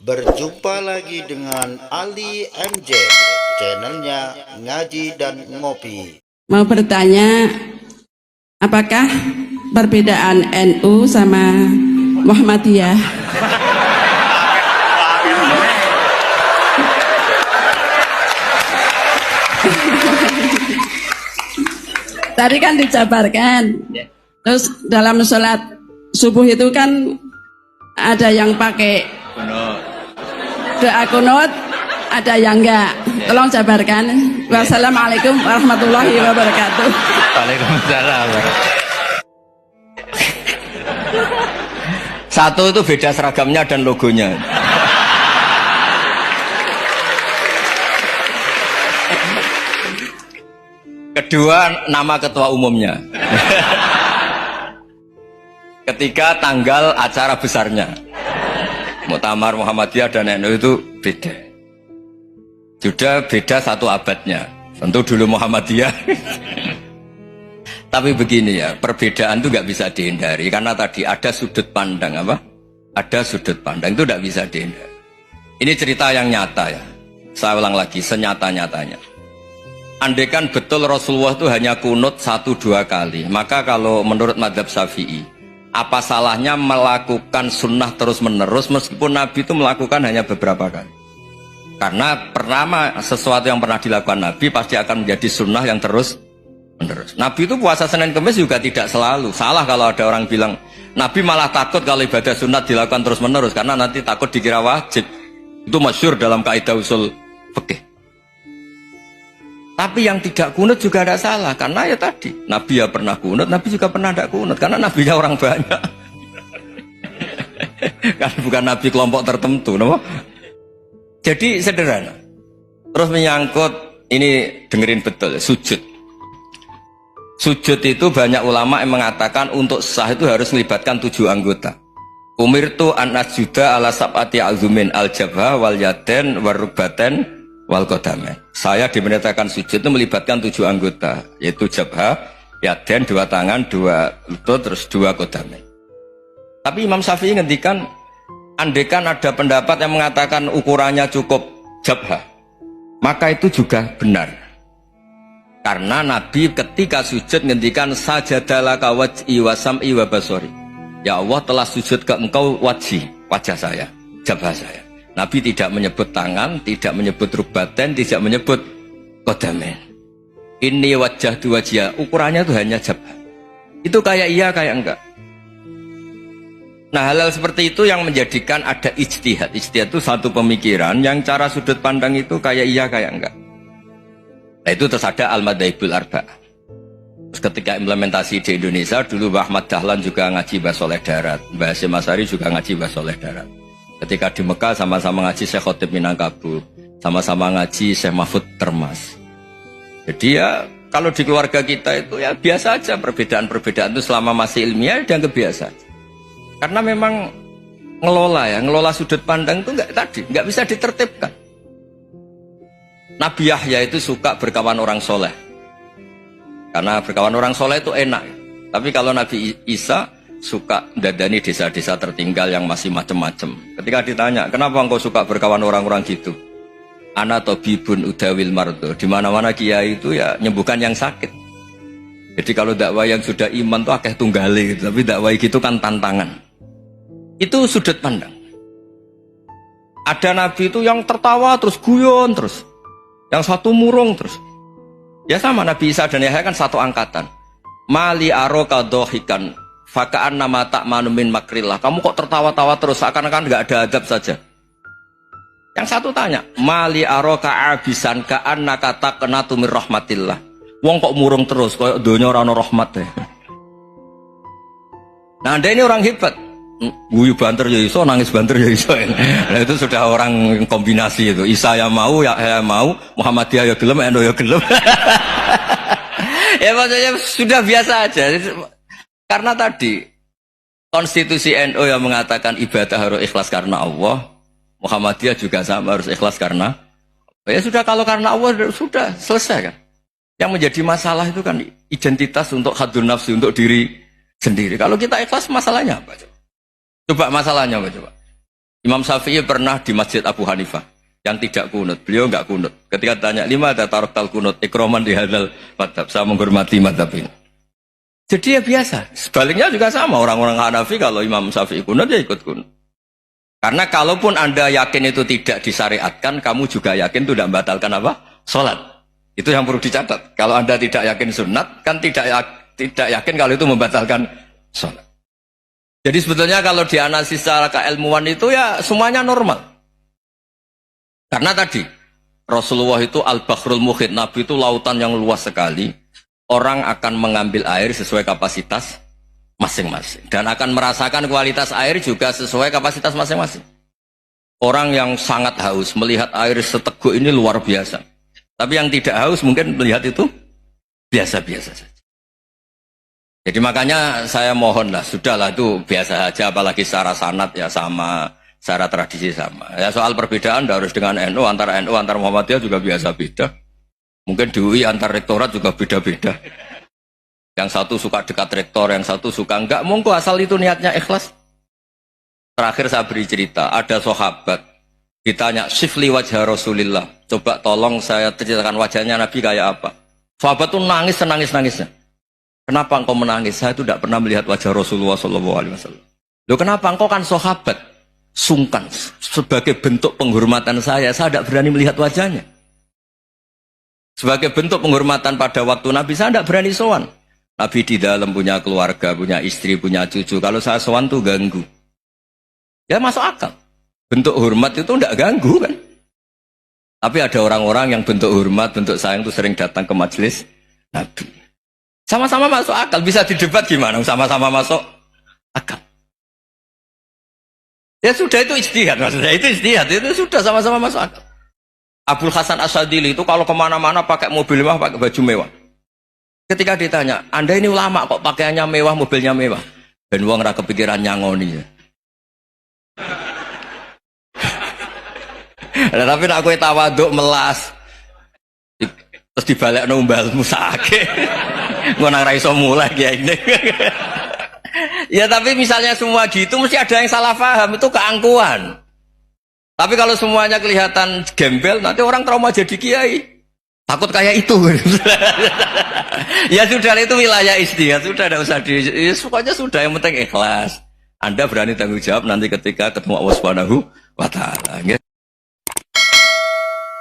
Berjumpa lagi dengan Ali MJ, channelnya Ngaji dan Ngopi. Mau bertanya, apakah perbedaan NU sama Muhammadiyah? Tadi kan dijabarkan. Terus dalam sholat subuh itu kan ada yang pakai doa kunut, ada yang enggak. Tolong jabarkan. Wassalamualaikum warahmatullahi wabarakatuh. Waalaikumsalam. Satu itu beda seragamnya dan logonya. Kedua, nama ketua umumnya. Ketiga, tanggal acara besarnya. Muktamar Muhammadiyah dan NU itu beda. Sudah beda satu abadnya. Tentu dulu Muhammadiyah. Tapi begini ya, perbedaan itu nggak bisa dihindari karena tadi ada sudut pandang apa? Ada sudut pandang itu nggak bisa dihindari. Ini cerita yang nyata ya. Saya ulang lagi, senyata-nyatanya. Andaikan betul Rasulullah itu hanya kunut 1-2 kali, maka kalau menurut mazhab Syafi'i, apa salahnya melakukan sunnah terus-menerus meskipun Nabi itu melakukan hanya beberapa kali? Karena pertama, sesuatu yang pernah dilakukan Nabi pasti akan menjadi sunnah yang terus-menerus. Nabi itu puasa Senin Kemis juga tidak selalu. Salah kalau ada orang bilang, Nabi malah takut kalau ibadah sunat dilakukan terus-menerus, karena nanti takut dikira wajib. Itu masyhur dalam kaidah usul fikih. Tapi yang tidak kunut juga ada salah, karena ya tadi Nabi ya pernah kunut, Nabi juga pernah tidak kunut, karena Nabinya orang banyak. Kan bukan Nabi kelompok tertentu, no? Jadi sederhana. Terus menyangkut ini, dengerin betul, sujud. Sujud itu banyak ulama yang mengatakan untuk sah itu harus melibatkan 7 anggota. Umirtu an asjuda ala sab'ati azumin al-jabha wal yaden warrubaten wal qadamen. Saya diperintahkan sujud itu melibatkan 7 anggota, yaitu jabha, yaden 2 tangan, 2 lutut, terus 2 qadamen. Tapi Imam Syafi'i ngendikan, andaikan ada pendapat yang mengatakan ukurannya cukup jabha, maka itu juga benar. Karena Nabi ketika sujud ngendikan sajadalaka waj'i wa sam'i wa basori. Ya Allah telah sujud ke engkau wajah saya, jabha saya. Nabi tidak menyebut tangan, tidak menyebut rubaten, tidak menyebut qadamen. Ini wajah dua wajah, ukurannya itu hanya jabha. Itu kayak iya, kayak enggak. Nah, hal-hal seperti itu yang menjadikan ada ijtihad. Ijtihad itu satu pemikiran yang cara sudut pandang itu kayak iya, kayak enggak. Nah, itu terus ada Al-Madhaibul Arba'ah. Terus ketika implementasi di Indonesia, dulu Mbah Ahmad Dahlan juga ngaji Mbah Soleh Darat, Mbah Hasyim Asy'ari juga ngaji Mbah Soleh Darat. Ketika di Mekah sama-sama ngaji Syekh Khotib Minangkabau, sama-sama ngaji Syekh Mahfud Termas. Jadi ya kalau di keluarga kita itu ya biasa aja, perbedaan-perbedaan itu selama masih ilmiah dianggap biasa. Karena memang ngelola sudut pandang itu nggak bisa ditertibkan. Nabi Yahya itu suka berkawan orang soleh, karena berkawan orang soleh itu enak. Tapi kalau Nabi Isa suka dadani desa-desa tertinggal yang masih macem-macem. Ketika ditanya, kenapa engkau suka berkawan orang-orang gitu? Ana tabibun udawil mardo. Di mana-mana kiai itu ya nyembuhkan yang sakit. Jadi kalau dakwah yang sudah iman tuh akeh tunggale gitu. Tapi dakwah gitu kan tantangan. Itu sudut pandang. Ada nabi itu yang tertawa terus guyon terus. Yang satu murung terus. Ya sama Nabi Isa dan Yahya kan satu angkatan. Mali aroka dohikan fakaan nama tak manumin makrillah. Kamu kok tertawa-tawa terus, seakan-akan nggak ada adab saja. Yang satu tanya, mali aroka abisan kaan nakata kena tumir rahmatillah. Wong kok murung terus, kok dunia rano rahmat ya. Nah, Anda ini orang hebat. Guyu banter ya iso, nangis banter ya iso. Nah, itu sudah orang kombinasi itu. Isa ya mau, ya mau, Muhammadiyah ya gelem, NU ya gelem. Ya maksudnya sudah biasa aja. Karena tadi konstitusi NU yang mengatakan ibadah harus ikhlas karena Allah, Muhammadiyah juga sama harus ikhlas karena ya sudah, kalau karena Allah sudah selesai kan. Yang menjadi masalah itu kan identitas untuk hadun nafsi, untuk diri sendiri. Kalau kita ikhlas masalahnya apa? Coba masalahnya apa coba? Imam Syafi'i pernah di Masjid Abu Hanifah yang tidak kunut. Beliau enggak kunut. Ketika tanya, lima ada taraktal kunut, ikroman di hadal madhab. Saya menghormati madhab ini. Jadi ya biasa. Sebaliknya juga sama. Orang-orang Hanafi kalau Imam Syafi'i kunut, ya ikut kunut. Karena kalaupun Anda yakin itu tidak disyariatkan, kamu juga yakin itu tidak membatalkan apa? Sholat. Itu yang perlu dicatat. Kalau Anda tidak yakin sunat, kan tidak yakin kalau itu membatalkan sholat. Jadi sebetulnya kalau dianalisis secara keilmuan itu ya semuanya normal. Karena tadi Rasulullah itu al-bahrul muhit, Nabi itu lautan yang luas sekali. Orang akan mengambil air sesuai kapasitas masing-masing dan akan merasakan kualitas air juga sesuai kapasitas masing-masing. Orang yang sangat haus melihat air seteguk ini luar biasa. Tapi yang tidak haus mungkin melihat itu biasa-biasa saja. Jadi makanya saya mohonlah, sudahlah itu biasa saja, apalagi secara sanad ya sama, secara tradisi sama. Ya soal perbedaan harus dengan NU, antara Muhammadiyah juga biasa beda. Mungkin di UI antar rektorat juga beda-beda. Yang satu suka dekat rektor, yang satu suka enggak. Monggo asal itu niatnya ikhlas. Terakhir saya beri cerita, ada sahabat ditanya, "Sifli wajah Rasulillah." Coba tolong saya ceritakan wajahnya Nabi kayak apa. Sahabat tuh nangis senangis-nangisnya. Kenapa engkau menangis? Saya itu tidak pernah melihat wajah Rasulullah SAW. Loh kenapa? Engkau kan sahabat. Sungkan. Sebagai bentuk penghormatan saya tidak berani melihat wajahnya. Sebagai bentuk penghormatan pada waktu Nabi, saya tidak berani sowan. Nabi di dalam punya keluarga, punya istri, punya cucu. Kalau saya sowan tuh ganggu. Ya masuk akal. Bentuk hormat itu tidak ganggu kan. Tapi ada orang-orang yang bentuk hormat, bentuk sayang itu sering datang ke majelis Nabi. Sama-sama masuk akal, bisa didebat gimana? Sama-sama masuk akal. Ya sudah itu ijtihad, maksudnya itu ijtihad, itu sudah sama-sama masuk akal. Abul Hasan Asyadili itu kalau kemana-mana pakai mobil mewah, pakai baju mewah. Ketika ditanya, Anda ini ulama kok pakaiannya mewah, mobilnya mewah? Ben wong ra kepikiran nyangoni. Nah, tapi nak kowe tawaduk melas. Terus dibalik numbalmu sakit. Ngono ra iso mulai kiai ini. Ya tapi misalnya semua gitu mesti ada yang salah paham, itu keangkuhan. Tapi kalau semuanya kelihatan gembel, nanti orang trauma jadi kiai. Takut kayak itu. Ya sudah, itu wilayah ijtihad, sudah tidak usah ya, pokoknya sudah, yang penting ikhlas. Anda berani tanggung jawab nanti ketika ketemu Allah Subhanahu wa taala.